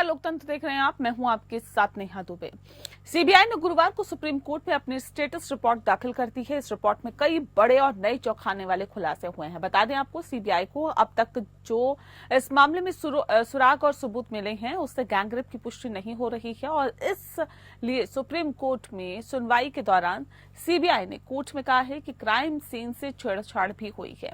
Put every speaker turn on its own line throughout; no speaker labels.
नमस्कार, लोकतंत्र देख रहे हैं आप। मैं हूं आपके साथ नेहा दुबे। सीबीआई ने गुरुवार को सुप्रीम कोर्ट में अपनी स्टेटस रिपोर्ट दाखिल कर दी है। इस रिपोर्ट में कई बड़े और नए चौंकाने वाले खुलासे हुए हैं। बता दें आपको, सीबीआई को अब तक जो इस मामले में सुराग और सबूत मिले हैं, उससे गैंगरेप की पुष्टि नहीं हो रही है और इसलिए सुप्रीम कोर्ट में सुनवाई के दौरान सीबीआई ने कोर्ट में कहा है कि क्राइम सीन से छेड़छाड़ भी हुई है।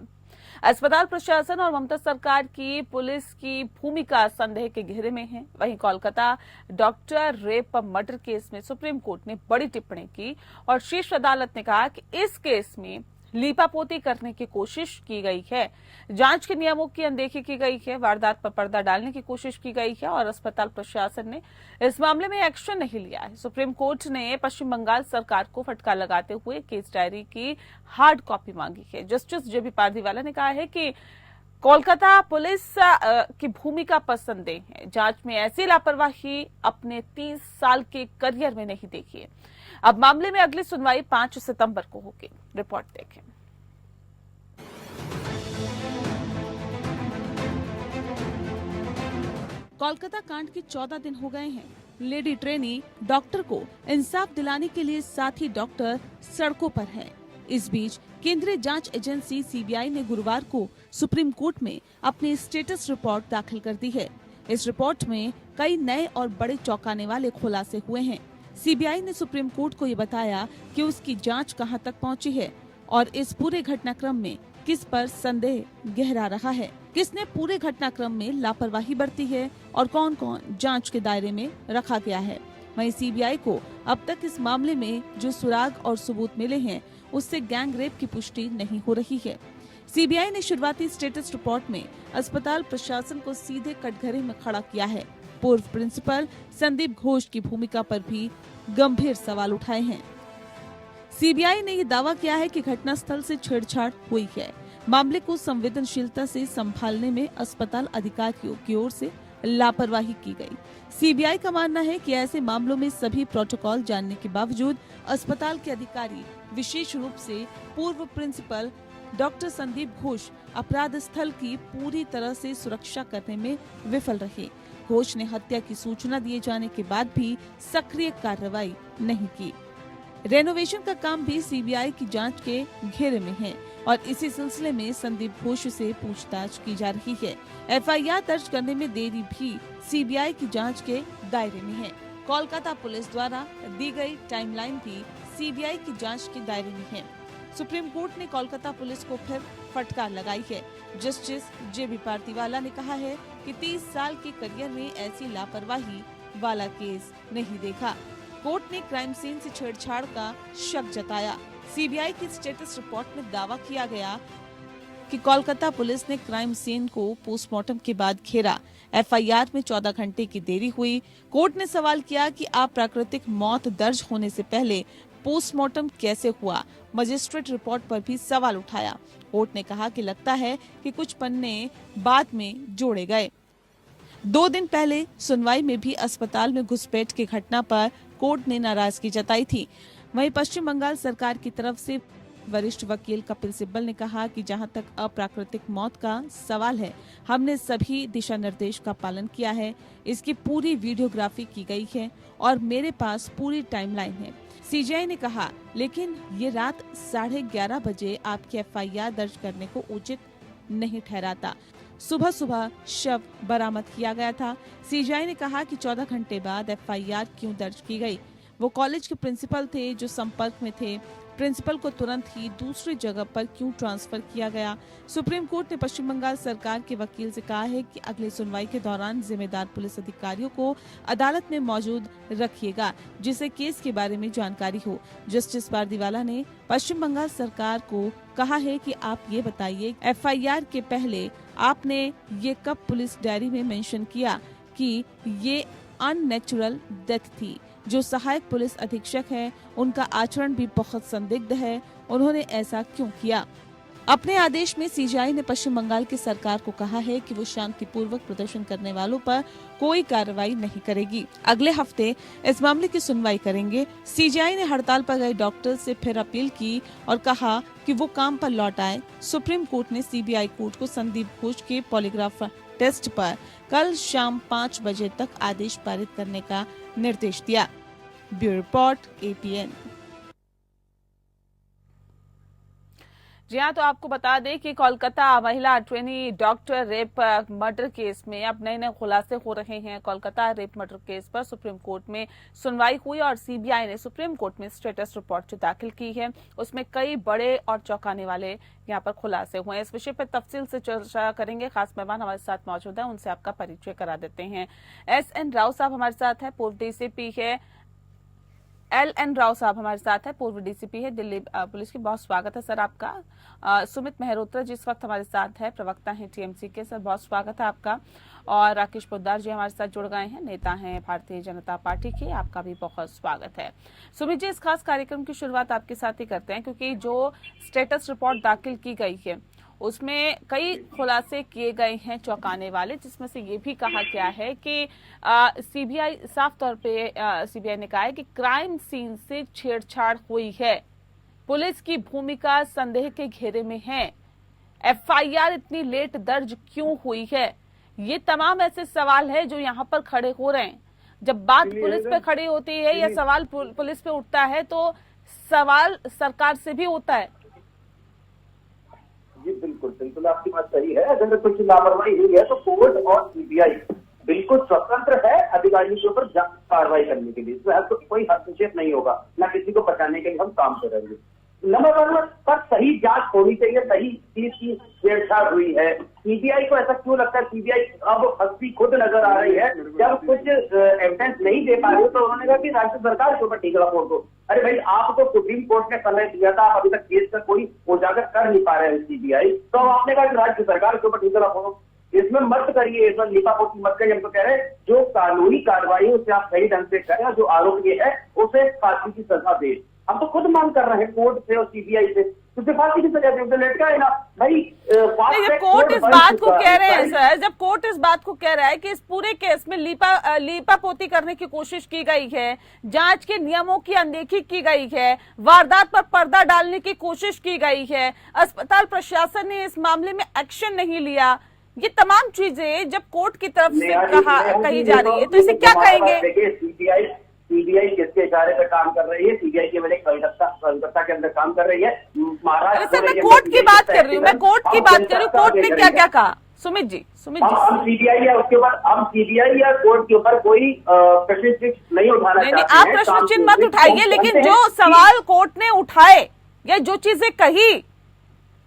अस्पताल प्रशासन और ममता सरकार की पुलिस की भूमिका संदेह के घेरे में है। वहीं Kolkata doctor rape murder case में सुप्रीम कोर्ट ने बड़ी टिप्पणी की और शीर्ष अदालत ने कहा कि इस केस में लीपापोती करने की कोशिश की गई है, जांच के नियमों की अनदेखी की गई है, वारदात पर पर्दा डालने की कोशिश की गई है और अस्पताल प्रशासन ने इस मामले में एक्शन नहीं लिया है। सुप्रीम कोर्ट ने पश्चिम बंगाल सरकार को फटकार लगाते हुए केस डायरी की हार्ड कॉपी मांगी है। जस्टिस जेबी पारदीवाला ने कहा है कि कोलकाता पुलिस की भूमिका पर संदेह है। जांच में ऐसी लापरवाही अपने 30 साल के करियर में नहीं देखी है। अब मामले में अगली सुनवाई 5 सितंबर को होगी। रिपोर्ट देखें। कोलकाता कांड के 14 दिन हो गए हैं। लेडी ट्रेनी डॉक्टर को इंसाफ दिलाने के लिए साथी डॉक्टर सड़कों पर हैं। इस बीच केंद्रीय जांच एजेंसी सीबीआई ने गुरुवार को सुप्रीम कोर्ट में अपनी स्टेटस रिपोर्ट दाखिल कर दी है। इस रिपोर्ट में कई नए और बड़े चौंकाने वाले खुलासे हुए हैं। सीबीआई ने सुप्रीम कोर्ट को ये बताया कि उसकी जांच कहां तक पहुंची है और इस पूरे घटनाक्रम में किस पर संदेह गहरा रहा है, किसने पूरे घटनाक्रम में लापरवाही बरती है और कौन कौन जांच के दायरे में रखा गया है। वहीं सीबीआई को अब तक इस मामले में जो सुराग और सबूत मिले हैं, उससे गैंगरेप की पुष्टि नहीं हो रही है। सीबीआई ने शुरुआती स्टेटस रिपोर्ट में अस्पताल प्रशासन को सीधे कटघरे में खड़ा किया है। पूर्व प्रिंसिपल संदीप घोष की भूमिका पर भी गंभीर सवाल उठाए हैं। सीबीआई ने ये दावा किया है कि घटनास्थल से छेड़छाड़ हुई है। मामले को संवेदनशीलता से संभालने में अस्पताल अधिकारियों की ओर से लापरवाही की गई। सीबीआई का मानना है कि ऐसे मामलों में सभी प्रोटोकॉल जानने के बावजूद अस्पताल के अधिकारी, विशेष रूप से पूर्व प्रिंसिपल डॉक्टर संदीप घोष, अपराध स्थल की पूरी तरह से सुरक्षा करने में विफल रहे। घोष ने हत्या की सूचना दिए जाने के बाद भी सक्रिय कार्रवाई नहीं की। रेनोवेशन का काम भी सीबीआई की जांच के घेरे में है और इसी सिलसिले में संदीप घोष से पूछताछ की जा रही है। एफआईआर दर्ज करने में देरी भी सीबीआई की जांच के दायरे में है। कोलकाता पुलिस द्वारा दी गई टाइमलाइन भी सीबीआई की जांच के दायरे में है। सुप्रीम कोर्ट ने कोलकाता पुलिस को फिर फटकार लगाई है। जस्टिस जेबी पारदीवाला ने कहा है कि 30 साल के करियर में ऐसी लापरवाही वाला केस नहीं देखा। कोर्ट ने क्राइम सीन से छेड़छाड़ का शक जताया। सीबीआई की स्टेटस रिपोर्ट में दावा किया गया कि कोलकाता पुलिस ने क्राइम सीन को पोस्टमार्टम के बाद घेरा। एफआईआर में 14 घंटे की देरी हुई। कोर्ट ने सवाल किया कि अप्राकृतिक मौत दर्ज होने से पहले पोस्टमार्टम कैसे हुआ। मजिस्ट्रेट रिपोर्ट पर भी सवाल उठाया। कोर्ट ने कहा कि लगता है कि कुछ पन्ने बाद में जोड़े गए। 2 दिन पहले सुनवाई में भी अस्पताल में घुसपैठ की घटना पर कोर्ट ने नाराजगी जताई थी। वहीं पश्चिम बंगाल सरकार की तरफ से वरिष्ठ वकील कपिल सिब्बल ने कहा कि जहां तक अप्राकृतिक मौत का सवाल है, हमने सभी दिशा निर्देश का पालन किया है। इसकी पूरी वीडियोग्राफी की गई है और मेरे पास पूरी टाइमलाइन है। सीबीआई ने कहा, लेकिन ये रात 11:30 बजे आपकी एफआईआर दर्ज करने को उचित नहीं ठहराता। सुबह सुबह शव बरामद किया गया था। सीबीआई ने कहा कि 14 घंटे बाद एफआईआर क्यों दर्ज की गई। वो कॉलेज के प्रिंसिपल थे जो संपर्क में थे। प्रिंसिपल को तुरंत ही दूसरी जगह पर क्यों ट्रांसफर किया गया। सुप्रीम कोर्ट ने पश्चिम बंगाल सरकार के वकील से कहा है कि अगली सुनवाई के दौरान जिम्मेदार पुलिस अधिकारियों को अदालत में मौजूद रखिएगा, जिससे केस के बारे में जानकारी हो। जस्टिस पारदीवाला ने पश्चिम बंगाल सरकार को कहा है कि आप ये बताइए, एफआईआर के पहले आपने ये कब पुलिस डायरी में मेंशन किया कि ये अननेचुरल डेथ थी। जो सहायक पुलिस अधीक्षक है, उनका आचरण भी बहुत संदिग्ध है। उन्होंने ऐसा क्यों किया। अपने आदेश में सीबीआई ने पश्चिम बंगाल की सरकार को कहा है कि वो शांतिपूर्वक प्रदर्शन करने वालों पर कोई कार्रवाई नहीं करेगी। अगले हफ्ते इस मामले की सुनवाई करेंगे। सीबीआई ने हड़ताल पर गए डॉक्टर से फिर अपील की और कहा कि वो काम पर लौट आए। सुप्रीम कोर्ट ने सीबीआई कोर्ट को संदीप घोष के पॉलीग्राफ टेस्ट पर कल शाम 5 बजे तक आदेश पारित करने का निर्देश दिया। Bureau report APN। जी हाँ, तो आपको बता दें कि कोलकाता महिला attorney doctor rape murder case में अब नए नए खुलासे हो रहे हैं। कोलकाता रेप मर्डर केस पर सुप्रीम कोर्ट में सुनवाई हुई और CBI ने सुप्रीम कोर्ट में स्टेटस रिपोर्ट जो दाखिल की है उसमें कई बड़े और चौंकाने वाले यहाँ पर खुलासे हुए हैं। इस विषय पर तफसील से चर्चा करेंगे। खास मेहमान हमारे साथ मौजूद है, उनसे आपका परिचय करा देते हैं। SN राव साहब हमारे साथ है, पूर्व DCP है। LN राव साहब हमारे साथ है, पूर्व DCP है दिल्ली पुलिस की। बहुत स्वागत है सर आपका। सुमित मेहरोत्रा जी इस वक्त हमारे साथ है, प्रवक्ता हैं TMC के। सर बहुत स्वागत है आपका। और राकेश पोद्दार जी हमारे साथ जुड़ गए हैं, नेता हैं भारतीय जनता पार्टी के। आपका भी बहुत स्वागत है। सुमित जी, इस खास कार्यक्रम की शुरुआत आपके साथ ही करते हैं क्योंकि जो स्टेटस रिपोर्ट दाखिल की गई है उसमें कई खुलासे किए गए हैं चौंकाने वाले, जिसमें से ये भी कहा गया है कि CBI साफ तौर पे CBI ने कहा है कि क्राइम सीन से छेड़छाड़ हुई है, पुलिस की भूमिका संदेह के घेरे में है, FIR इतनी लेट दर्ज क्यों हुई है। ये तमाम ऐसे सवाल है जो यहाँ पर खड़े हो रहे हैं। जब बात पुलिस पे खड़ी होती है या सवाल पुलिस पे उठता है तो सवाल सरकार से भी होता है।
जी बिल्कुल बिल्कुल, आपकी बात सही है। अगर कुछ लापरवाही हुई है तो कोर्ट और CBI बिल्कुल स्वतंत्र है अधिकारियों के ऊपर कार्रवाई करने के लिए। तो कोई हस्तक्षेप नहीं होगा, न किसी को बचाने के लिए हम काम करेंगे। नंबर 1 पर सही जांच होनी चाहिए, सही चीज की छेड़छाड़ हुई है। CBI को ऐसा क्यों लगता है CBI अब फंसी खुद नजर आ रही है। जब कुछ एविडेंस नहीं दे पा रही तो उन्होंने कहा कि राज्य सरकार के ऊपर ठीकरा फोड़ दो। अरे भाई, आपको सुप्रीम कोर्ट ने समय दिया था, आप अभी तक केस का कोई उजागर कर नहीं पा रहे हैं CBI, तो आपने कहा कि राज्य सरकार के ऊपर ठीकरा फोड़ो। इसमें मत करिए, इसमें लिपापोती मत करिए। हम तो कह रहे हैं जो कानूनी कार्रवाई उसे आप सही ढंग से करें, जो आरोपी है उसे फांसी की सजा दे। हम तो खुद मांग कर रहे हैं कोर्ट से और CBI से, तो फांसी की सजा दे, लटका है ना भाई।
जब कोर्ट इस बात को कह रहे हैं सर, जब कोर्ट इस बात को कह रहा है कि इस पूरे केस में लीपापोती करने की कोशिश की गई है, जांच के नियमों की अनदेखी की गई है, वारदात पर पर्दा डालने की कोशिश की गई है, अस्पताल प्रशासन ने इस मामले में एक्शन नहीं लिया, ये तमाम चीजें जब कोर्ट की तरफ से कही जा रही है तो इसे क्या कहेंगे।
CBI किसके इशारे पर काम कर रही है? CBI की वजह कलकत्ता के अंदर काम कर रही है।
महाराष्ट्र मैं कोर्ट की बात कर रही हूँ, कोर्ट ने क्या क्या कहा। सुमित जी
हम CBI या उसके बाद हम CBI या कोर्ट के ऊपर कोई प्रश्न चिन्ह नहीं उठाना चाहते हैं।
आप प्रश्न चिन्ह मत उठाइए, लेकिन जो सवाल कोर्ट ने उठाए या जो चीजें कही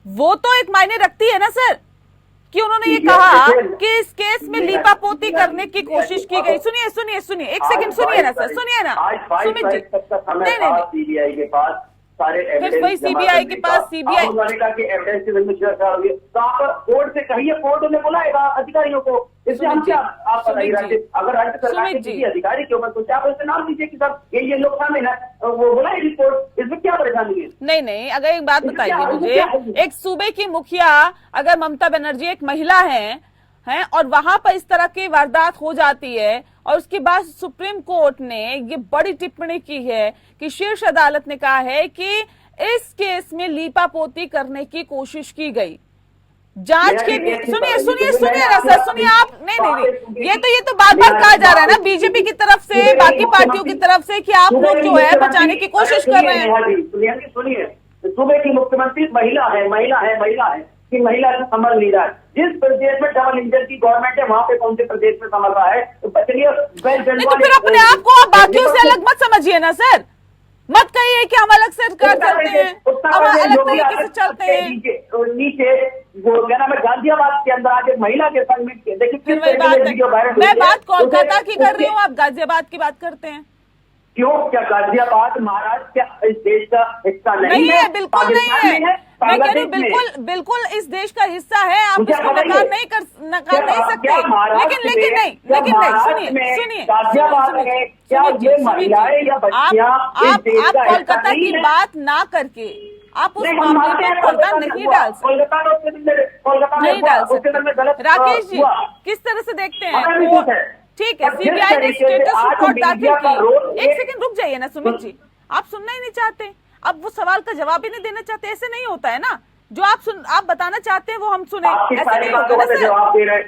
वो तो एक मायने रखती है ना सर, कि उन्होंने ये कहा कि इस केस में लीपापोती करने की कोशिश की गई। सुनिए एक सेकंड सुनिए ना सर, सुनिए ना सुमित जी।
CBI के पास सारे एविडेंस,
CBI के पास CBI
एविडेंस की तो आप कोर्ट से कहिए, कोर्ट उन्हें बुलाएगा अधिकारियों को। इससे हम क्या आप बताइए, अगर राज्य सरकार के किसी अधिकारी के ऊपर कुछ आप उससे नाम दीजिए कि सर ये लोग शामिल है, वो बुलाए रिपोर्ट। इसमें क्या परेशानी है?
नहीं, अगर एक बात बताइए मुझे, एक सूबे की मुखिया अगर ममता बनर्जी एक महिला है और वहां पर इस तरह की वारदात हो जाती है और उसके बाद सुप्रीम कोर्ट ने ये बड़ी टिप्पणी की है कि शीर्ष अदालत ने कहा है कि इस केस में लीपापोती करने की कोशिश की गई। जांच के सुनिए ना सर, सुनिए आप। नहीं, ये तो बार बार कहा जा रहा है ना बीजेपी की तरफ से, बाकी पार्टियों की तरफ से कि आप लोग जो है बचाने की कोशिश कर रहे हैं।
सुनिए, सूबे की मुख्यमंत्री महिला है कि महिला से संभल नहीं रहा है। जिस प्रदेश में डबल इंजन की गवर्नमेंट है वहां पे कौन से प्रदेश में संभल रहा है? तो
फिर अपने आप को बाकियों से अलग मत समझिए ना सर, मत कहिए कि हम अलग से चलते हैं, हम अलग तरीके से चलते हैं।
नीचे वो क्या नाम है, गाजियाबाद के अंदर आज महिला के संग में देखिए,
मैं बात कोलकाता की कर रही हूँ, आप गाजियाबाद की बात करते हैं।
क्यों? क्या गाजियाबाद महाराष्ट्र क्या इस देश का हिस्सा नहीं है?
बिल्कुल नहीं है। मैं कह रही हूँ बिल्कुल इस देश का हिस्सा है, आप उसको नकार नहीं सकते। लेकिन नहीं, सुनिए आप कोलकाता की बात ना करके आप उस मामले में पर्दा नहीं डाल सकते। राकेश जी किस तरह से देखते हैं? ठीक है, CBI ने स्टेटस रिपोर्ट दाखिल की। एक सेकंड रुक जाइए ना सुमित जी, आप सुनना ही नहीं चाहते, अब वो सवाल का जवाब ही नहीं देना चाहते। ऐसे नहीं होता है ना, जो आप बताना चाहते हैं वो हम सुने,
आपकी
ऐसा
सारी
नहीं होगा
बातों
ना
का
सर।
जवाब दे रहे हैं।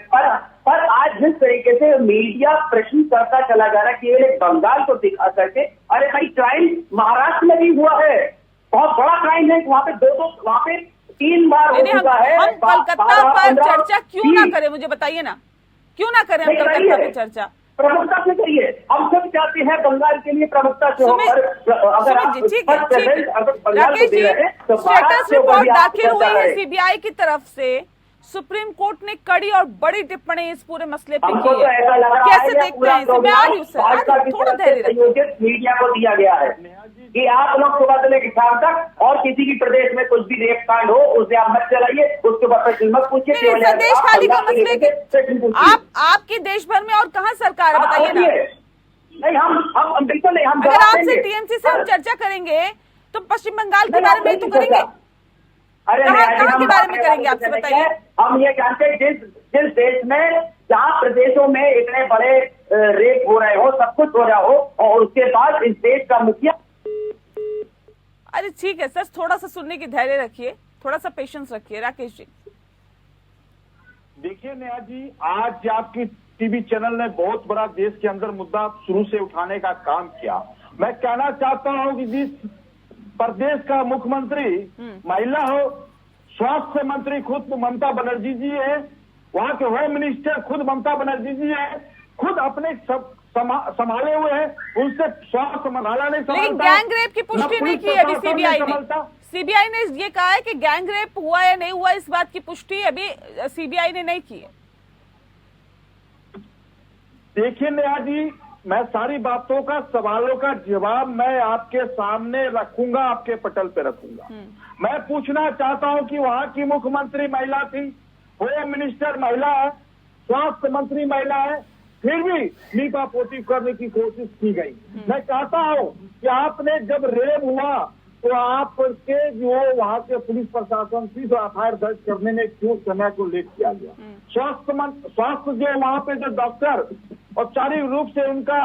पर आज जिस तरीके से मीडिया प्रश्न करता चला जा रहा है, केवल एक बंगाल को दिखा करके, अरे भाई क्राइम महाराष्ट्र में भी हुआ है, बहुत बड़ा क्राइम है, वहां पे वहां पे 3 बार हो चुका है।
हम कोलकाता पर चर्चा क्यों ना करें, मुझे बताइए ना, क्यों ना करें हम कोलकाता पर चर्चा?
प्रमुखता से करिए, हम सब चाहते हैं बंगाल के लिए प्रमुखता से हो। अगर आप
राकेश जी, स्टेटस रिपोर्ट दाखिल हुई है सीबीआई की तरफ से, सुप्रीम कोर्ट ने कड़ी और बड़ी टिप्पणी इस पूरे मसले पे की है, कैसे देखते हैं इसे? मैं आ रही हूँ सर, थोड़ा धैर्य रखिए।
मीडिया को दिया गया है कि आप लोग सुबह से लेकर शाम तक और किसी भी प्रदेश में कुछ भी रेप कांड हो उसे आप मत चलाइए, उसके ऊपर प्रश्न मत पूछिए।
देश खाली का मसले के आपकी देश भर में और कहाँ सरकार है, बताइए ना।
नहीं, हम बिल्कुल नहीं, हम
अगर आपसे टीएमसी से हम चर्चा करेंगे तो पश्चिम बंगाल के बारे में तो करेंगे,
अरे
कहाँ के बारे में करेंगे, आपसे बताइए।
हम ये जानते हैं जिस देश में, जहाँ प्रदेशों में इतने बड़े रेप हो रहे हो, सब कुछ हो रहा हो, और उसके बाद इस देश का मुखिया।
अरे ठीक है सर, थोड़ा सा सुनने की धैर्य रखिए, थोड़ा सा पेशेंस रखिए। राकेश जी
देखिए नेहा जी, आज आपकी टीवी चैनल ने बहुत बड़ा देश के अंदर मुद्दा शुरू से उठाने का काम किया। मैं कहना चाहता हूं कि जिस प्रदेश का मुख्यमंत्री महिला हो, स्वास्थ्य मंत्री खुद ममता बनर्जी जी है, वहां के होम मिनिस्टर खुद ममता बनर्जी जी है, खुद अपने सब संभाले हुए हैं, उनसे स्वास्थ्य मंत्रालय नहीं संभालता।
लेकिन गैंग रेप की पुष्टि नहीं की अभी सीबीआई ने। सीबीआई ने ये कहा है कि गैंग रेप हुआ या नहीं हुआ, इस बात की पुष्टि अभी सीबीआई ने नहीं की है।
देखिए नेहा जी, मैं सारी बातों का, सवालों का जवाब मैं आपके सामने रखूंगा, आपके पटल पे रखूंगा। मैं पूछना चाहता हूं कि वहां की मुख्यमंत्री महिला थी, होम मिनिस्टर महिला है, स्वास्थ्य मंत्री महिला है, फिर भी लीपापोती करने की कोशिश की गई। मैं चाहता हूं कि आपने जब रेप हुआ तो आपके जो वहां के पुलिस प्रशासन थी तो एफआईआर दर्ज करने में क्यों समय को लेट किया गया? स्वास्थ्य जो वहां पे जो डॉक्टर औपचारिक रूप से उनका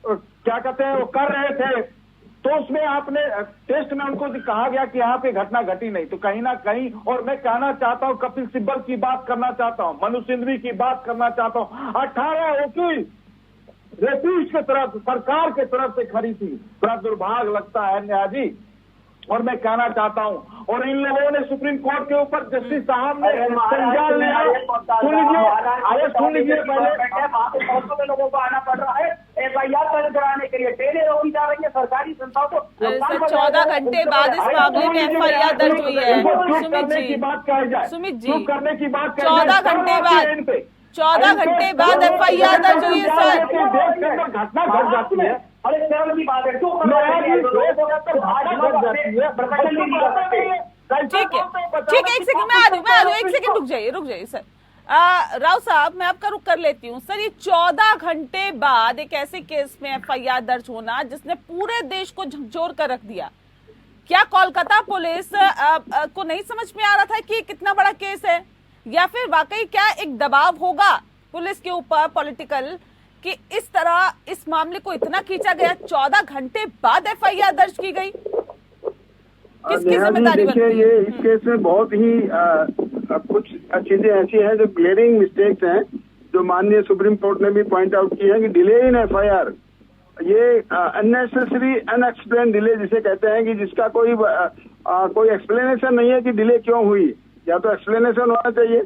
क्या कहते हैं वो कर रहे थे, तो उसमें आपने टेस्ट में उनको कहा गया कि यहाँ पे घटना घटी नहीं, तो कहीं ना कहीं। और मैं कहना चाहता हूँ, कपिल सिब्बल की बात करना चाहता हूँ, मनु सिंघवी की बात करना चाहता हूँ, 18 वकील रेपिस्ट के तरफ, सरकार के तरफ से खड़ी थी। बड़ा दुर्भाग्य लगता है नेहा जी, और मैं कहना चाहता हूँ, और इन लोगों ने सुप्रीम कोर्ट के ऊपर जस्टिस साहब ने संज्ञान लिया। सुन लीजिए पहले,
लोगों को आना पड़ रहा है एफआईआर दर्ज कराने के लिए, ट्रेनें रोकी जा रही है, सरकारी संस्थाओं को।
14 घंटे बाद इस मामले में एफआईआर दर्ज हुई है। सुमित जी, 14 घंटे बाद 14 घंटे बाद एफआईआर दर्ज हुई है सर।
घटना घट जाती है,
अरे शर्म की बात है।
ठीक है, एक सेकंड, मैं आ रही हूँ, एक सेकंड रुक जाइए सर। राव साहब, मैं आपका रुक कर लेती हूँ सर। ये 14 घंटे बाद एक ऐसे केस में एफआईआर दर्ज होना जिसने पूरे देश को झकझोर कर रख दिया, क्या कोलकाता पुलिस को नहीं समझ में आ रहा था कि कितना बड़ा केस है, या फिर वाकई क्या एक दबाव होगा पुलिस के ऊपर पॉलिटिकल कि इस तरह इस मामले को इतना खींचा गया, 14 घंटे बाद एफआईआर दर्ज की गई? किसकी जिम्मेदारी बनती है?
ये इस केस में बहुत ही कुछ चीजें ऐसी हैं जो ग्लेरिंग मिस्टेक्स हैं, जो माननीय सुप्रीम कोर्ट ने भी पॉइंट आउट की है कि डिले इन एफआईआर, ये अननेसेसरी अनएक्सप्लेन डिले जिसे कहते हैं, कि जिसका कोई एक्सप्लेनेशन नहीं है कि डिले क्यों हुई, या तो एक्सप्लेनेशन होना चाहिए।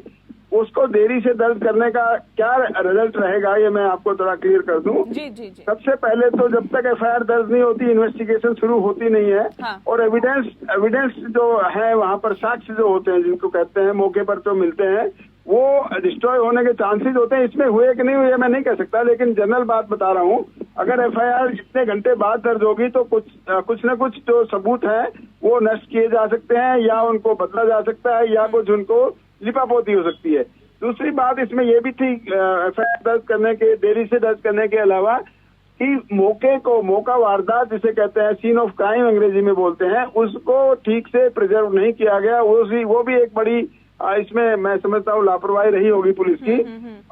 उसको देरी से दर्ज करने का क्या रिजल्ट रहेगा, ये मैं आपको थोड़ा क्लियर कर दूं।
जी।
सबसे पहले तो जब तक एफआईआर दर्ज नहीं होती, इन्वेस्टिगेशन शुरू होती नहीं है।
हाँ।
और एविडेंस जो है वहाँ पर, साक्ष्य जो होते हैं जिनको कहते हैं, मौके पर जो मिलते हैं, वो डिस्ट्रॉय होने के चांसेस होते हैं। इसमें हुए कि नहीं हुए मैं नहीं कह सकता, लेकिन जनरल बात बता रहा हूँ। अगर एफआईआर इतने घंटे बाद दर्ज होगी तो कुछ न कुछ जो सबूत है वो नष्ट किए जा सकते हैं, या उनको बदला जा सकता है, या कुछ उनको लिपापोती हो सकती है। दूसरी बात इसमें यह भी थी, एफआईआर दर्ज करने के, देरी से दर्ज करने के अलावा, कि मौका वारदात जिसे कहते हैं, सीन ऑफ क्राइम अंग्रेजी में बोलते हैं, उसको ठीक से प्रिजर्व नहीं किया गया। वो भी एक बड़ी इसमें मैं समझता हूँ लापरवाही रही होगी पुलिस की।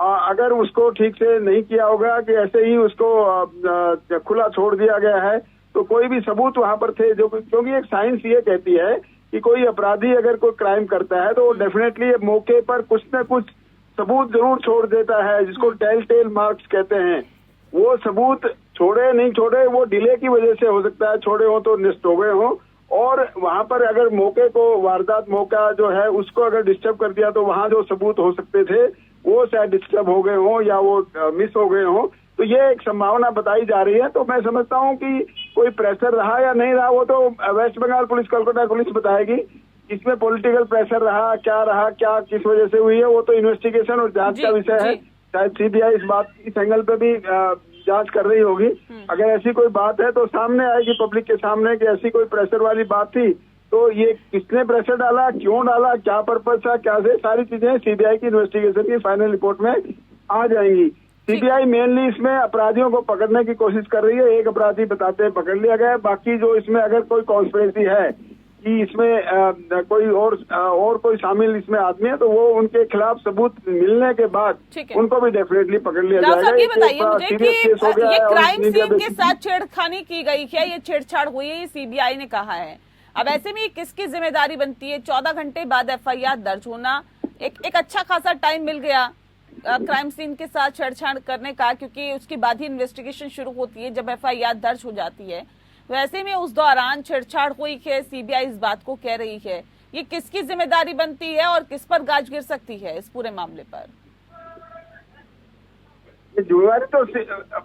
अगर उसको ठीक से नहीं किया होगा, कि ऐसे ही उसको खुला छोड़ दिया गया है, तो कोई भी सबूत वहां पर थे जो, क्योंकि एक साइंस ये कहती है कि कोई अपराधी अगर कोई क्राइम करता है तो वो डेफिनेटली मौके पर कुछ न कुछ सबूत जरूर छोड़ देता है, जिसको टेल टेल मार्क्स कहते हैं। वो सबूत छोड़े नहीं छोड़े, वो डिले की वजह से हो सकता है, छोड़े हो तो नष्ट हो गए हो, और वहां पर अगर मौके को, वारदात मौका जो है उसको अगर डिस्टर्ब कर दिया तो वहां जो सबूत हो सकते थे वो शायद डिस्टर्ब हो गए हो या वो मिस हो गए हो। तो ये एक संभावना बताई जा रही है। तो मैं समझता हूँ कि कोई प्रेशर रहा या नहीं रहा वो तो वेस्ट बंगाल पुलिस, कोलकाता पुलिस बताएगी। इसमें पॉलिटिकल प्रेशर रहा, क्या किस वजह से हुई है, वो तो इन्वेस्टिगेशन और जांच का विषय है। शायद सीबीआई इस बात, इस एंगल पे भी जांच कर रही होगी। अगर ऐसी कोई बात है तो सामने आएगी पब्लिक के सामने कि ऐसी कोई प्रेशर वाली बात थी, तो ये किसने प्रेशर डाला, क्यों डाला, क्या पर्पज था, क्या से, सारी चीजें सीबीआई की इन्वेस्टिगेशन की फाइनल रिपोर्ट में आ जाएंगी। सीबीआई मेनली इसमें अपराधियों को पकड़ने की कोशिश कर रही है। एक अपराधी बताते हैं पकड़ लिया गया है, बाकी जो इसमें अगर कोई कॉन्स्पिरेसी है कि इसमें कोई और कोई शामिल इसमें आदमी है तो वो उनके खिलाफ सबूत मिलने के बाद उनको भी डेफिनेटली पकड़ लिया जाएगा।
ये बताइए मुझे कि ये क्राइम सीन के साथ छेड़खानी की गई है, ये छेड़छाड़ हुई है, ये सीबीआई ने कहा है। अब ऐसे में किसकी जिम्मेदारी बनती है? 14 घंटे बाद एफआईआर दर्ज होना, एक अच्छा खासा टाइम मिल गया क्राइम सीन के साथ छेड़छाड़ करने का, क्योंकि उसके बाद ही इन्वेस्टिगेशन शुरू होती है जब एफआईआर दर्ज हो जाती है। वैसे में उस दौरान छेड़छाड़ हुई है, सीबीआई इस बात को कह रही है। ये किसकी जिम्मेदारी बनती है और किस पर गाज गिर सकती है इस पूरे मामले पर?
जिम्मेदारी तो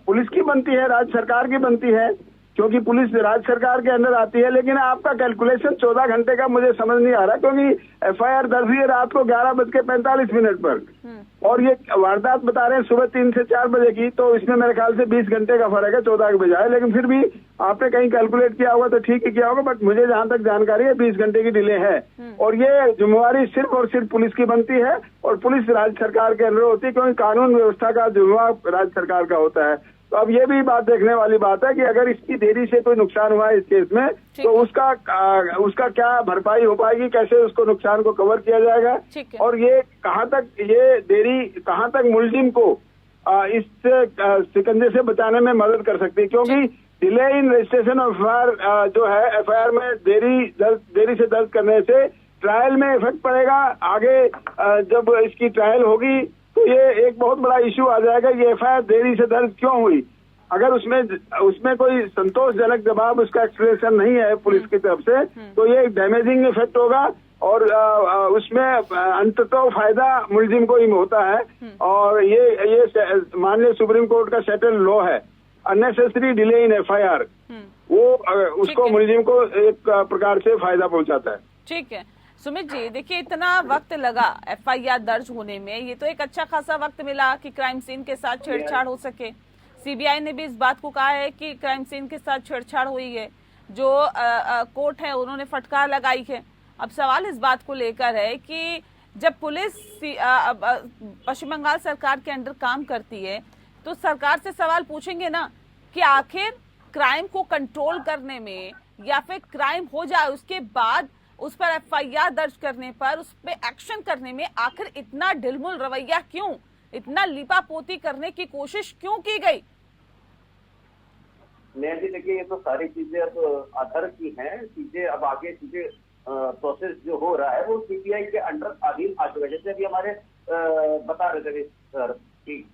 पुलिस की बनती है, राज्य सरकार की बनती है, क्योंकि पुलिस राज्य सरकार के अंदर आती है। लेकिन आपका कैलकुलेशन 14 घंटे का मुझे समझ नहीं आ रहा, क्योंकि एफआईआर दर्ज हुई है रात को 11:45 पर और ये वारदात बता रहे हैं सुबह 3 से 4 बजे की, तो इसमें मेरे ख्याल से 20 घंटे का फर्क है 14 के बजाय। लेकिन फिर भी आपने कहीं कैलकुलेट किया होगा तो ठीक ही किया होगा, बट मुझे जहां तक जानकारी है 20 घंटे की डिले है। और ये जिम्मेवारी सिर्फ और सिर्फ पुलिस की बनती है, और पुलिस राज्य सरकार के अंदर होती है, क्योंकि कानून व्यवस्था का जिम्मेवार राज्य सरकार का होता है। तो अब ये भी बात देखने वाली बात है कि अगर इसकी देरी से कोई नुकसान हुआ है इस केस में, तो उसका क्या भरपाई हो पाएगी, कैसे उसको नुकसान को कवर किया जाएगा, और ये कहाँ तक ये देरी कहाँ तक मुलजिम को इस शिकंजे से बचाने में मदद कर सकती है। क्योंकि delay in registration of FIR जो है, एफआईआर में देरी से दर्ज करने से ट्रायल में इफेक्ट पड़ेगा। आगे जब इसकी ट्रायल होगी तो ये एक बहुत बड़ा इश्यू आ जाएगा, ये एफआईआर देरी से दर्ज क्यों हुई। अगर उसमें कोई संतोषजनक जवाब, उसका एक्सप्लेनेशन नहीं है पुलिस की तरफ से, तो ये एक डैमेजिंग इफेक्ट होगा, और उसमें अंततः फायदा मुलजिम को ही होता है। और ये माननीय सुप्रीम कोर्ट का सेटल लॉ है, अननेसेसरी डिले इन एफआईआर, वो उसको मुलजिम को एक प्रकार से फायदा पहुंचाता है।
ठीक है सुमित जी, देखिए इतना वक्त लगा एफआईआर दर्ज होने में, ये तो एक अच्छा खासा वक्त मिला कि क्राइम सीन के साथ छेड़छाड़ हो सके। सीबीआई ने भी इस बात को कहा है कि क्राइम सीन के साथ छेड़छाड़ हुई है, जो कोर्ट है उन्होंने फटकार लगाई है। अब सवाल इस बात को लेकर है कि जब पुलिस पश्चिम बंगाल सरकार के अंडर काम करती है तो सरकार से सवाल पूछेंगे ना कि आखिर क्राइम को कंट्रोल करने में, या फिर क्राइम हो जाए उसके बाद उस पर एफआईआर दर्ज करने पर उस पर एक्शन करने में आखिर इतना ढिलमुल रवैया क्यों, इतना लिपापोती करने की कोशिश क्यों की गई?
नेहा जी देखिए, ये तो सारी चीजें अब आधार की हैं। चीजें अब आगे चीजें प्रोसेस जो हो रहा है वो सीबीआई के अंडर अधीन आ चुका है। जैसे अभी हमारे बता रहे थे सर कि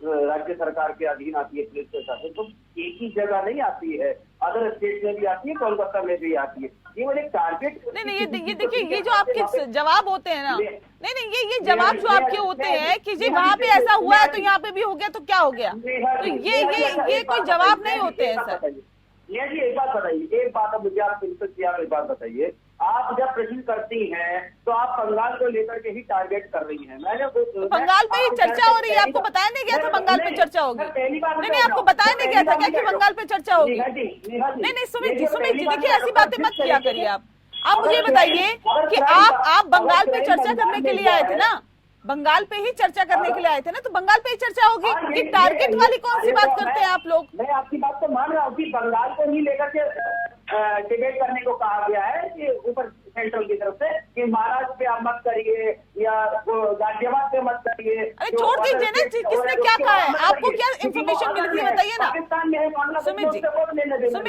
राज्य सरकार के अधीन आती है पुलिस प्रशासन, तो एक ही जगह नहीं आती है, अदर स्टेट में भी आती है, कोलकाता में भी आती है। ये वाले टारगेट
नहीं, ये देखिए, ये जो आपके जवाब होते हैं ना, नहीं ये जवाब जो आपके होते हैं कि जी वहाँ पे ऐसा हुआ है तो यहाँ पे भी हो गया तो क्या हो गया, तो ये कोई जवाब नहीं होते हैं सर।
नेहा जी एक बात बताइए, एक बात अब मुझे आप एक बात बताइए, आप जब प्रश्न करती हैं तो आप बंगाल को लेकर के ही टारगेट कर रही हैं। मैंने
बंगाल पे ही चर्चा हो रही है, आपको बताया नहीं गया था बंगाल पे चर्चा होगी? नहीं, आपको बताया नहीं गया था क्या कि बंगाल पे चर्चा होगी? नहीं सुमित जी देखिए, ऐसी बातें मत किया करिए। आप मुझे बताइए कि आप बंगाल पे चर्चा करने के लिए आए थे ना, बंगाल पे ही चर्चा करने के लिए आए थे ना, तो बंगाल पे ही चर्चा होगी कि टारगेट वाली कौन सी बात करते हैं आप लोग?
मैं आपकी बात तो मान रहा हूँ कि बंगाल को ही लेकर के डिबेट करने को कहा गया है कि ऊपर सेंट्रल की तरफ से कि महाराष्ट्र पे आप मत करिए या गाजियाबाद पे मत करिए।
अरे छोड़ दीजिए ना, किसने
ने क्या कहा है, आपको क्या इंफॉर्मेशन मिली थी बताइए ना
पाकिस्तान में है मामला,
सुमित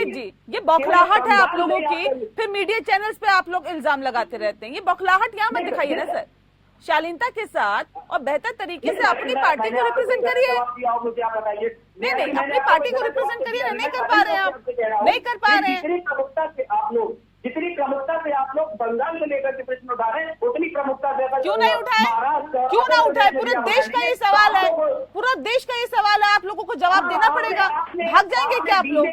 जी, ये बौखलाहट है आप लोगों की, फिर मीडिया चैनल्स पे आप लोग इल्जाम लगाते रहते हैं, ये बौखलाहट यहाँ मत दिखाइए ना सर। शालीनता के साथ और बेहतर तरीके से अपनी पार्टी को रिप्रेजेंट करिए। नहीं, अपनी पार्टी को रिप्रेजेंट करिए ना, नहीं कर पा रहे हैं आप, नहीं कर पा रहे हैं।
जितनी प्रमुखता से आप लोग बंगाल को लेकर के प्रश्न उठा रहे हैं, उतनी प्रमुखता से
क्यों नहीं उठाए, क्यों ना उठाए? पूरे देश का ये सवाल है, पूरा देश का ये सवाल है, आप लोगों को जवाब देना पड़ेगा। भाग जाएंगे क्या आप लोग?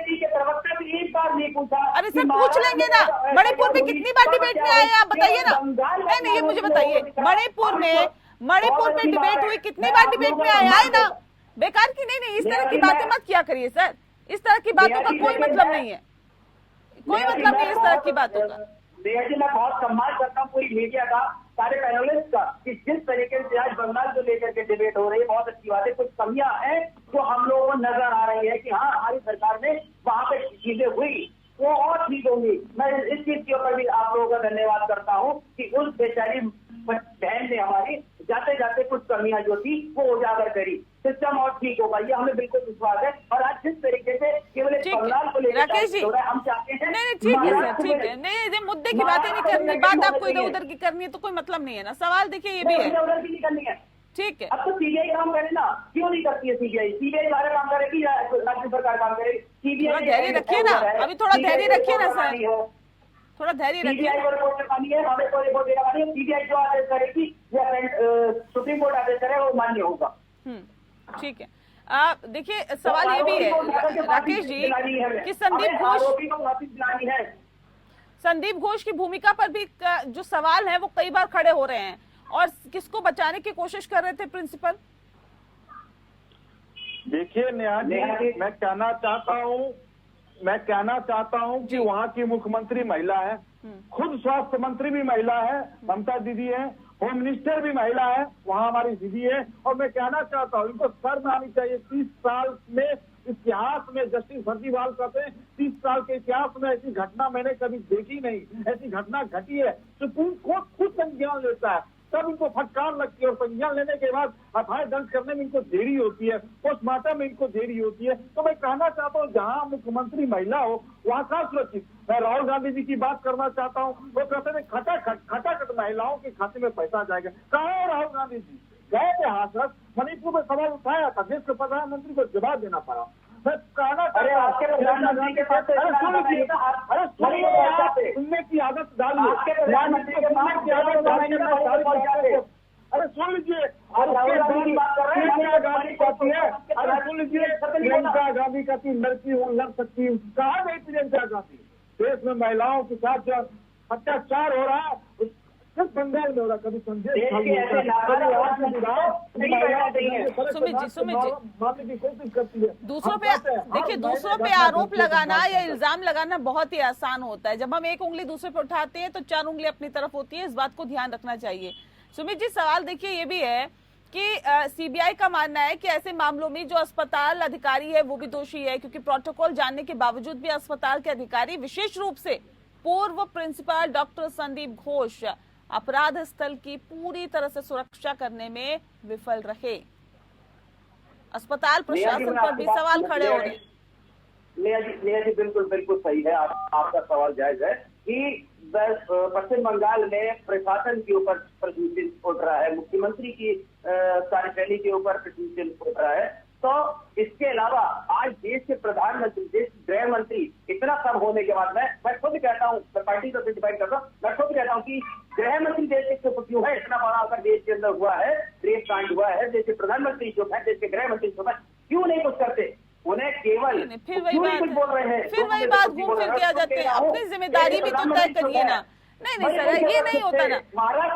एक बार नहीं पूछा।
अरे सर पूछ लेंगे ना, मणिपुर में कितनी बार डिबेट में आए आप बताइए ना। नहीं, ये मुझे बताइए, मणिपुर में डिबेट हुई, कितनी बार डिबेट में आए ना, बेकार की। नहीं, इस तरह की बातें मत किया करिए सर, इस तरह की बातों का कोई मतलब नहीं है, कोई मतलब नहीं इस तरह की बातों का।
नेहा जी, मैं बहुत सम्मान करता हूँ पूरी मीडिया का, सारे पैनलिस्ट का, कि जिस तरीके से आज बंगाल को लेकर के डिबेट हो रही है, बहुत अच्छी बात है। कुछ कमियां हैं जो हम लोगों को नजर आ रही है कि हाँ, हमारी सरकार ने वहां पे चीजें हुई, वो और ठीक होंगी। मैं इस चीज के ऊपर भी आप लोगों का धन्यवाद करता हूँ कि उस बेचारी बहन ने हमारी जाते जाते कुछ कमियां जो थी वो उजागर करी, सिस्टम और ठीक होगा, ये हमें बिल्कुल विश्वास है। और आज जिस तरीके से केवल बंगाल को लेकर
राकेश जी,
हम चाहते हैं,
नहीं ठीक है सर, ठीक है, नहीं मुद्दे की बातें नहीं करनी, बात आपको इधर उधर की करनी है तो कोई मतलब नहीं है ना। सवाल देखिए ये भी है,
उधर की नहीं करनी है,
ठीक है।
अब तो सीबीआई काम करे ना, क्यों नहीं करती है सीबीआई? सीबीआई सारा काम करेगी या राज्य सरकार काम करेगी?
थोड़ा धैर्य रखिए ना, अभी थोड़ा धैर्य रखिए ना सर, थोड़ा धैर्य रखिए।
सीबीआई को रिपोर्ट करवानी है, हमें को रिपोर्ट देनी है, सीबीआई जो आदेश करेगी या सुप्रीम कोर्ट आदेश करे वो मान्य होगा।
ठीक है। देखिए सवाल ये भी है राकेश जी कि संदीप घोष की भूमिका पर भी जो सवाल है वो कई बार खड़े हो रहे हैं, और किसको बचाने की कोशिश कर रहे थे प्रिंसिपल?
देखिए नेहा जी, मैं कहना चाहता हूँ कि वहाँ की मुख्यमंत्री महिला है, खुद स्वास्थ्य मंत्री भी महिला है, ममता दीदी है, होम मिनिस्टर भी महिला है, वहाँ हमारी दीदी है। और मैं कहना चाहता हूँ इनको शर्म आनी चाहिए। 30 साल में इतिहास में, जस्टिस फर्जीवाल कहते हैं 30 साल के इतिहास में ऐसी घटना मैंने कभी देखी नहीं, ऐसी घटना घटी है। सुप्रीम कोर्ट खुद संज्ञान लेता है, तब इनको फटकार लगती है, और संज्ञान लेने के बाद एफआईआर दर्ज करने में इनको देरी होती है, पोस्टमार्टम में इनको देरी होती है। तो मैं कहना चाहता हूँ जहाँ मुख्यमंत्री महिला हो वहाँ का सुरक्षित। मैं राहुल गांधी जी की बात करना चाहता हूँ, वो कहते हैं खटाखट महिलाओं के खाते में पैसा जाएगा। कहाँ है राहुल गांधी जी? गए थे हाथरस, मणिपुर में सवाल उठाया था, देश के प्रधानमंत्री को जवाब देना पड़ा। मैं कहना
आपके प्रधानमंत्री के पास
सुनने की आदत डालिए, अरे सुन लीजिए, प्रियंका गांधी कहती है, अरे सुन लीजिए, प्रियंका गांधी कहती लड़की हूँ, लड़ सकती हूँ। कहाँ गई प्रियंका गांधी? देश में महिलाओं के साथ जो अत्याचार हो रहा है सिर्फ बंगाल में हो रहा, कभी संदेश मारने की कोशिश करती है।
दूसरों पे देखिए, दूसरों पे आरोप लगाना या इल्जाम लगाना बहुत ही आसान होता है। जब हम एक उंगली दूसरे पे उठाते हैं तो 4 उंगली अपनी तरफ होती है, इस बात को ध्यान रखना चाहिए। सुमित जी, सवाल देखिए ये भी है कि सीबीआई का मानना है कि ऐसे मामलों में जो अस्पताल अधिकारी है वो भी दोषी है, क्योंकि प्रोटोकॉल जानने के बावजूद भी अस्पताल के अधिकारी, विशेष रूप से पूर्व प्रिंसिपल डॉक्टर संदीप घोष, अपराध स्थल की पूरी तरह से सुरक्षा करने में विफल रहे। अस्पताल प्रशासन पर भी सवाल खड़े हो रहे हैं।
नेहा जी बिल्कुल सही है, आपका सवाल जायज है कि पश्चिम बंगाल में प्रशासन के ऊपर प्रश्न उठ रहा है, मुख्यमंत्री की कार्यशैली के ऊपर प्रश्न उठ रहा है। तो इसके अलावा आज देश के प्रधानमंत्री, देश के गृह मंत्री इतना कम होने के बाद मैं खुद कहता हूँ, पार्टी को डिफाइन करता हूँ, मैं खुद कहता हूँ कि गृह मंत्री देश के क्यों है, इतना बड़ा अगर देश के अंदर हुआ है, रेप कांड हुआ है, देश के प्रधानमंत्री जो है, देश के गृह मंत्री जो है, क्यों नहीं कुछ करते? उन्हें केवल
फिर वही बात घूम फिर के आ जाते हैं। अपनी जिम्मेदारी भी तो तय करिए ना। नहीं सर, ये नहीं होता ना।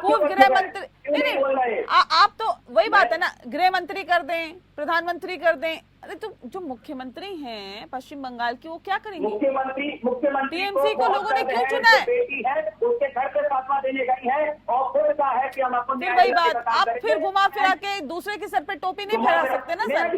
पूर्व गृह मंत्री नहीं, आप तो वही बात है ना, गृह मंत्री कर दें, प्रधानमंत्री कर दें। अरे तो जो मुख्यमंत्री हैं पश्चिम बंगाल की, वो क्या करेंगे?
मुख्यमंत्री
टीएमसी को लोगों ने क्यों चुना है?
बेटी है, उसके घर पे फातवा देने गई है और खुद कहा है कि हम आपको
फिर वही बात, आप फिर घुमा फिरा के दूसरे के सर पे टोपी नहीं फहरा सकते ना सर।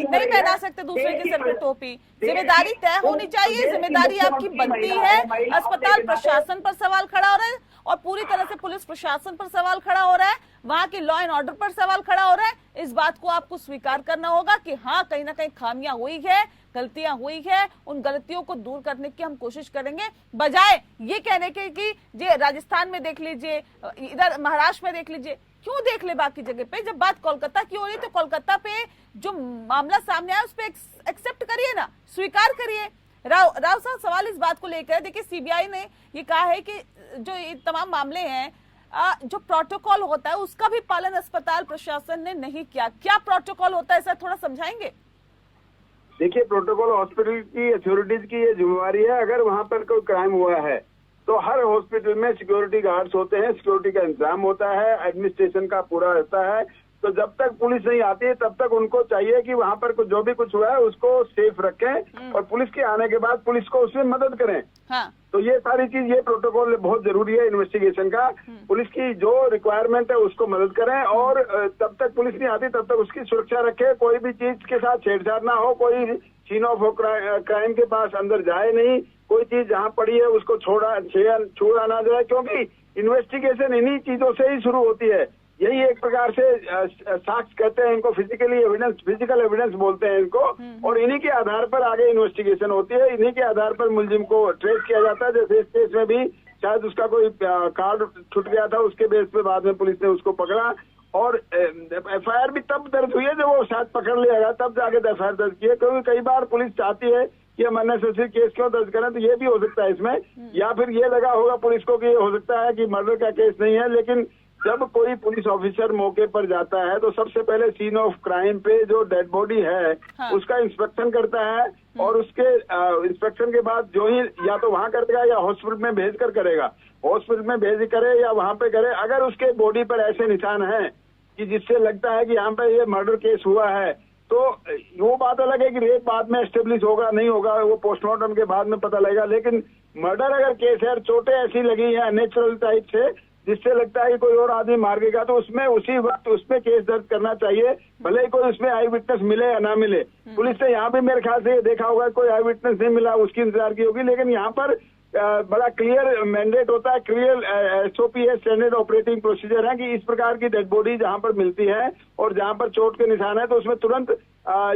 नहीं पहना सकते दूसरे के सर पे टोपी। जिम्मेदारी तय होनी चाहिए, जिम्मेदारी आपकी बनती है। अस्पताल प्रशासन पर सवाल खड़ा हो रहा है और पूरी तरह से पुलिस प्रशासन पर सवाल खड़ा हो रहा है, वहाँ के लॉ एंड ऑर्डर पर सवाल खड़ा हो रहा है। इस बात को आपको स्वीकार करना होगा कि हाँ, कहीं ना कहीं खामियां हुई है, गलतियां हुई है, उन गलतियों को दूर करने की हम कोशिश करेंगे, बजाय ये कहने के कि जे राजस्थान में देख लीजिए, इधर महाराष्ट्र में देख लीजिए। क्यों देख ले बाकी जगह पे? जब बात कोलकाता की हो रही है तो कोलकाता पे जो मामला सामने आया उस पर एक्सेप्ट करिए ना, स्वीकार करिए। राव साहब, सवाल इस बात को लेकर, देखिए सीबीआई ने ये कहा है कि जो ये तमाम मामले हैं, जो प्रोटोकॉल होता है उसका भी पालन अस्पताल प्रशासन ने नहीं किया। क्या प्रोटोकॉल होता है, सर थोड़ा समझाएंगे?
देखिए, प्रोटोकॉल हॉस्पिटल की अथॉरिटीज की ये जिम्मेवारी है। अगर वहाँ पर कोई क्राइम हुआ है तो हर हॉस्पिटल में सिक्योरिटी गार्ड्स होते हैं, सिक्योरिटी का इंतजाम होता है, एडमिनिस्ट्रेशन का पूरा रहता है। तो जब तक पुलिस नहीं आती है तब तक उनको चाहिए कि वहाँ पर जो भी कुछ हुआ है उसको सेफ रखें और पुलिस के आने के बाद पुलिस को उसमें मदद करें।
हाँ।
तो ये सारी चीज, ये प्रोटोकॉल बहुत जरूरी है इन्वेस्टिगेशन का। पुलिस की जो रिक्वायरमेंट है उसको मदद करें और तब तक पुलिस नहीं आती तब तक उसकी सुरक्षा रखें। कोई भी चीज के साथ छेड़छाड़ ना हो, कोई सीन ऑफ क्राइम के पास अंदर जाए नहीं, कोई चीज जहाँ पड़ी है उसको छुआ ना जाए, क्योंकि इन्वेस्टिगेशन इन्हीं चीजों से ही शुरू होती है। यही एक प्रकार से साक्ष्य कहते हैं इनको, फिजिकल एविडेंस बोलते हैं इनको, और इन्हीं के आधार पर आगे इन्वेस्टिगेशन होती है। इन्हीं के आधार पर मुलजिम को ट्रेस किया जाता है। जैसे इस केस में भी शायद उसका कोई कार्ड छूट गया था, उसके बेस पे बाद में पुलिस ने उसको पकड़ा और एफआईआर भी तब दर्ज हुई है जब वो शायद पकड़ लिया गया, तब जाके एफआईआर दर्ज की है। क्योंकि कई बार पुलिस चाहती है कि हम अननेसेसरी केस क्यों दर्ज करें, तो ये भी हो सकता है इसमें, या फिर ये लगा होगा पुलिस को कि हो सकता है कि मर्डर का केस नहीं है। लेकिन जब कोई पुलिस ऑफिसर मौके पर जाता है तो सबसे पहले सीन ऑफ क्राइम पे जो डेड बॉडी है उसका इंस्पेक्शन करता है और उसके इंस्पेक्शन के बाद जो ही या तो वहां करेगा या हॉस्पिटल में भेज कर करेगा, हॉस्पिटल में भेज करे या वहां पे करे। अगर उसके बॉडी पर ऐसे निशान हैं कि जिससे लगता है कि यहाँ पे ये मर्डर केस हुआ है, तो वो बात अलग है कि रेप बाद में एस्टेब्लिश होगा नहीं होगा, वो पोस्टमार्टम के बाद में पता लगेगा। लेकिन मर्डर अगर केस है, चोटें ऐसी लगी हैं नेचुरल टाइप से जिससे लगता है कि कोई और आदमी मार गया, तो उसमें उसी वक्त उसमें केस दर्ज करना चाहिए, भले ही कोई उसमें आई विटनेस मिले या ना मिले। पुलिस ने यहाँ भी मेरे ख्याल से ये देखा होगा, कोई आई विटनेस नहीं मिला, उसकी इंतजार की होगी। लेकिन यहाँ पर बड़ा क्लियर मैंडेट होता है, क्लियर एसओपी है, स्टैंडर्ड ऑपरेटिंग प्रोसीजर है कि इस प्रकार की डेड बॉडी जहां पर मिलती है और जहां पर चोट के निशान है तो उसमें तुरंत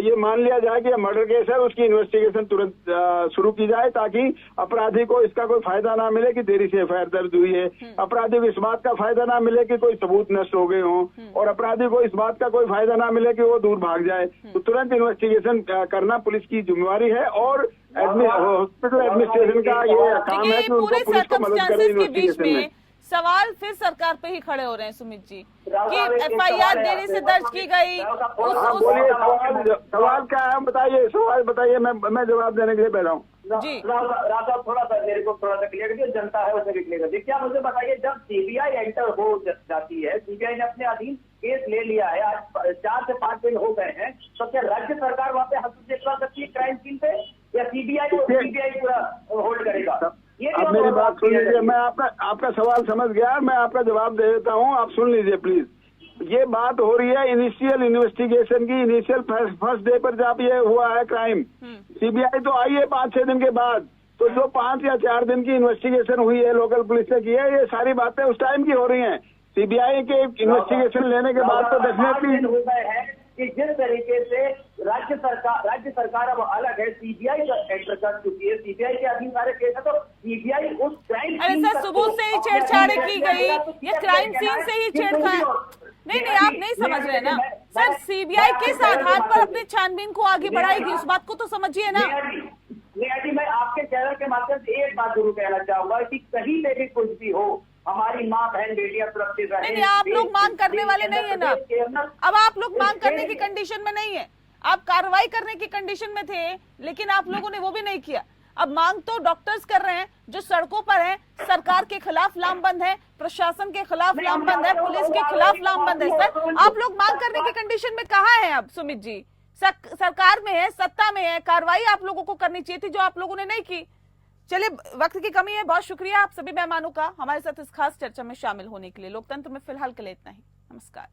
ये मान लिया जाए कि मर्डर केस है, उसकी इन्वेस्टिगेशन तुरंत शुरू की जाए, ताकि अपराधी को इसका कोई फायदा ना मिले कि देरी से एफआईआर दर्ज हुई है, अपराधी को इस बात का फायदा ना मिले कि कोई सबूत नष्ट हो गए हों, और अपराधी को इस बात का कोई फायदा ना मिले कि वो दूर भाग जाए। तो तुरंत इन्वेस्टिगेशन करना पुलिस की जिम्मेवारी है और हॉस्पिटल एडमिनिस्ट्रेशन का ये काम है कि उनको पुलिस को मदद करे इन्वेस्टिगेशन में।
सवाल फिर सरकार पे ही खड़े हो रहे हैं सुमित जी कि एफआईआर देरी से दर्ज की गई।
बोलिए, सवाल क्या है, बताइए, सवाल बताइए, मैं जवाब देने के लिए बैठा हूँ।
जी
राजा, थोड़ा सा मेरे को थोड़ा सा क्लियर करिए, जनता है उसे भी क्लियर करिए। क्या मुझे बताइए, जब सीबीआई एंटर हो जाती है, सीबीआई ने अपने अधीन केस ले लिया है, आज 4 से 5 दिन हो गए हैं, तो क्या राज्य सरकार वहाँ पे हस्तक्षेप कर सकती है क्राइम सीन पे, या सीबीआई पूरा होल्ड करेगा?
आप मेरी बात सुन लीजिए, मैं आपका सवाल समझ गया, मैं आपका जवाब दे देता हूँ, आप सुन लीजिए प्लीज। ये बात हो रही है इनिशियल इन्वेस्टिगेशन की, इनिशियल फर्स्ट डे पर जब ये हुआ है क्राइम, सीबीआई तो आई है 5-6 दिन के बाद, तो जो 5 या 4 दिन की इन्वेस्टिगेशन हुई है लोकल पुलिस ने की है, ये सारी बातें उस टाइम की हो रही हैं। सीबीआई के इन्वेस्टिगेशन लेने के बाद तो डेफिनेटली
हो गए हैं कि जिस तरीके से राज्य सरकार अब अलग है, सीबीआई का एंटर कर चुकी है, सीबीआई के अधीन सारे केस है, तो सीबीआई उस क्राइम
अरे सर, सुबह से ही छेड़छाड़ की गई, ये क्राइम सीन से ही छेड़छाड़, नहीं आप नहीं समझ रहे ना सर। सीबीआई किस आधार पर अपनी छानबीन को आगे बढ़ाएगी, उस बात को तो समझिए ना।
नेहा जी, मैं आपके चैनल के माध्यम से एक बात जरूर कहना चाहूंगा कि कहीं पे भी कुछ भी हो, हमारी माँ बहन बेटियां सुरक्षित रहे।
नहीं, आप लोग मांग करने वाले नहीं है ना, अब आप लोग मांग करने की कंडीशन में नहीं है, आप कार्रवाई करने की कंडीशन में थे, लेकिन आप लोगों ने वो भी नहीं किया। अब मांग तो डॉक्टर्स कर रहे हैं जो सड़कों पर हैं, सरकार के खिलाफ लामबंद है, प्रशासन के खिलाफ लामबंद है, पुलिस के खिलाफ लामबंद है। सर, आप लोग मांग करने की कंडीशन में कहाँ हैं अब सुमित जी? सरकार में है, सत्ता में है, कार्रवाई आप लोगों को करनी चाहिए थी जो आप लोगों ने नहीं की। चलिए, वक्त की कमी है, बहुत शुक्रिया आप सभी मेहमानों का हमारे साथ इस खास चर्चा में शामिल होने के लिए। लोकतंत्र में फिलहाल के लिए इतना ही, नमस्कार।